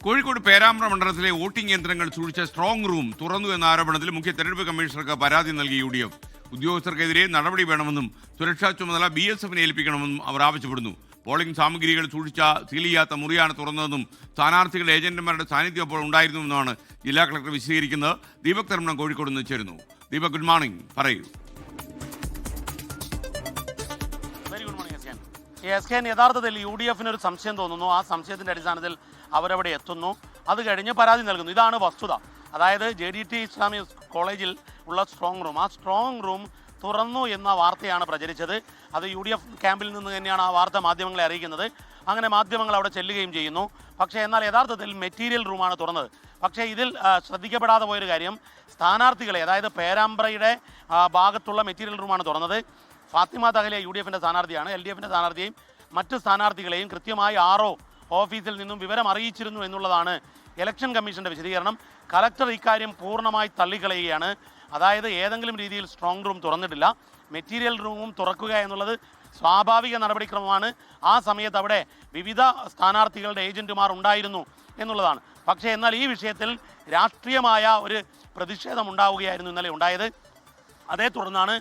കോഴിക്കോട് പേരാമ്പ്ര മണ്ഡലത്തിലെ വോട്ടിംഗ് യന്ത്രങ്ങൾ സൂക്ഷിച്ച സ്ട്രോങ് റൂം തുറന്നു എന്ന ആരോപണത്തിൽ മുഖ്യ തെരഞ്ഞെടുപ്പ് കമ്മീഷണർക്ക് പരാതി നൽകി UDF. ഉദ്യോഗസ്ഥർക്കെതിരെ നടപടി വേണമെന്നും സുരക്ഷാ ചുമതല BSFനെ ഏൽപ്പിക്കണമെന്നും അവർ ആവശ്യപ്പെടുന്നു. പോളിംഗ് സാമഗ്രികൾ സൂക്ഷിച്ച സീൽ ചെയ്യാത്ത മുറിയാണ് തുറന്നതെന്നും സ്ഥാനാർത്ഥികളുടെ ഏജന്റുമാരുടെ സാന്നിധ്യം അപ്പോൾ ഉണ്ടായിരുന്നുവെന്നാണ് ജില്ലാ കളക്ടർ വിശദീകരിക്കുന്നത്. ദീപക് തർമ്മനം കോഴിക്കോട് നിന്ന് ചേരുന്നു. ദീപക്, ഗുഡ് മോർണിംഗ്, പറയൂ. യഥാർത്ഥത്തിൽ UDFന് ഒരു സംശയം തോന്നുന്നു. ആ സംശയത്തിന്റെ അടിസ്ഥാനത്തിൽ അവരവിടെ എത്തുന്നു. അത് കഴിഞ്ഞ് പരാതി നൽകുന്നു. ഇതാണ് വസ്തുത. അതായത് JDT ഇസ്ലാമിക് കോളേജിൽ ഉള്ള സ്ട്രോങ് റൂം, ആ സ്ട്രോങ് റൂം തുറന്നു എന്ന വാർത്തയാണ് പ്രചരിച്ചത്. അത് UDF ക്യാമ്പിൽ നിന്ന് തന്നെയാണ് ആ വാർത്ത മാധ്യമങ്ങളെ അറിയിക്കുന്നത്. അങ്ങനെ മാധ്യമങ്ങൾ അവിടെ ചെല്ലുകയും ചെയ്യുന്നു. പക്ഷേ എന്നാൽ യഥാർത്ഥത്തിൽ മെറ്റീരിയൽ റൂമാണ് തുറന്നത്. പക്ഷേ ഇതിൽ ശ്രദ്ധിക്കപ്പെടാതെ പോയൊരു കാര്യം, സ്ഥാനാർത്ഥികളെ, അതായത് പേരാമ്പ്രയുടെ ഭാഗത്തുള്ള മെറ്റീരിയൽ റൂമാണ് തുറന്നത്. ഫാത്തിമ തഹലിയ UDFന്റെ സ്ഥാനാർത്ഥിയാണ്. LDFന്റെ സ്ഥാനാർത്ഥിയെയും മറ്റ് സ്ഥാനാർത്ഥികളെയും കൃത്യമായി RO ഓഫീസിൽ നിന്നും വിവരം അറിയിച്ചിരുന്നു എന്നുള്ളതാണ് ഇലക്ഷൻ കമ്മീഷന്റെ വിശദീകരണം. കളക്ടർ ഇക്കാര്യം പൂർണ്ണമായി തള്ളിക്കളയുകയാണ്. അതായത് ഏതെങ്കിലും രീതിയിൽ സ്ട്രോങ് റൂം തുറന്നിട്ടില്ല. മെറ്റീരിയൽ റൂമും തുറക്കുക എന്നുള്ളത് സ്വാഭാവിക നടപടിക്രമമാണ്. ആ സമയത്ത് അവിടെ വിവിധ സ്ഥാനാർത്ഥികളുടെ ഏജന്റുമാർ ഉണ്ടായിരുന്നു എന്നുള്ളതാണ്. പക്ഷേ എന്നാൽ ഈ വിഷയത്തിൽ രാഷ്ട്രീയമായ ഒരു പ്രതിഷേധം ഉണ്ടാവുകയായിരുന്നു ഇന്നലെ ഉണ്ടായത്. അതേ തുടർന്നാണ്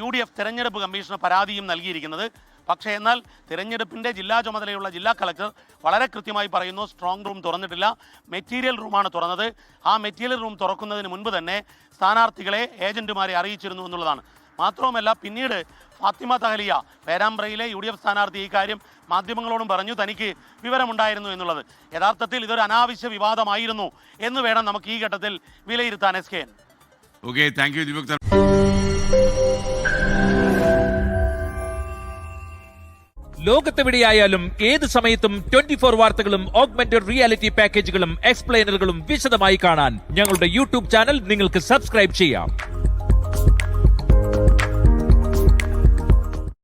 UDF തെരഞ്ഞെടുപ്പ് കമ്മീഷന് പരാതിയും നൽകിയിരിക്കുന്നത്. പക്ഷേ എന്നാൽ തിരഞ്ഞെടുപ്പിൻ്റെ ജില്ലാ ചുമതലയുള്ള ജില്ലാ കളക്ടർ വളരെ കൃത്യമായി പറയുന്നു, സ്ട്രോങ് റൂം തുറന്നിട്ടില്ല, മെറ്റീരിയൽ റൂമാണ് തുറന്നത്. ആ മെറ്റീരിയൽ റൂം തുറക്കുന്നതിന് മുൻപ് തന്നെ സ്ഥാനാർത്ഥികളെ ഏജന്റുമാരെ അറിയിച്ചിരുന്നു എന്നുള്ളതാണ്. മാത്രവുമല്ല, പിന്നീട് ഫാത്തിമ തഹലിയ പേരാമ്പ്രയിലെ UDF സ്ഥാനാർത്ഥി ഈ കാര്യം മാധ്യമങ്ങളോടും പറഞ്ഞു, തനിക്ക് വിവരമുണ്ടായിരുന്നു എന്നുള്ളത്. യഥാർത്ഥത്തിൽ ഇതൊരു അനാവശ്യ വിവാദമായിരുന്നു എന്ന് വേണം നമുക്ക് ഈ ഘട്ടത്തിൽ വിലയിരുത്താൻ. SKN. Okay, thank you Deepak. ലോകത്തെവിടെയായാലും ഏത് സമയത്തും 24 വാർത്തകളും ഓഗ്മെന്റഡ് റിയാലിറ്റി പാക്കേജുകളും എക്സ്പ്ലെയിനറുകളും വിശദമായി കാണാൻ ഞങ്ങളുടെ YouTube ചാനൽ നിങ്ങൾക്ക് സബ്സ്ക്രൈബ് ചെയ്യാം.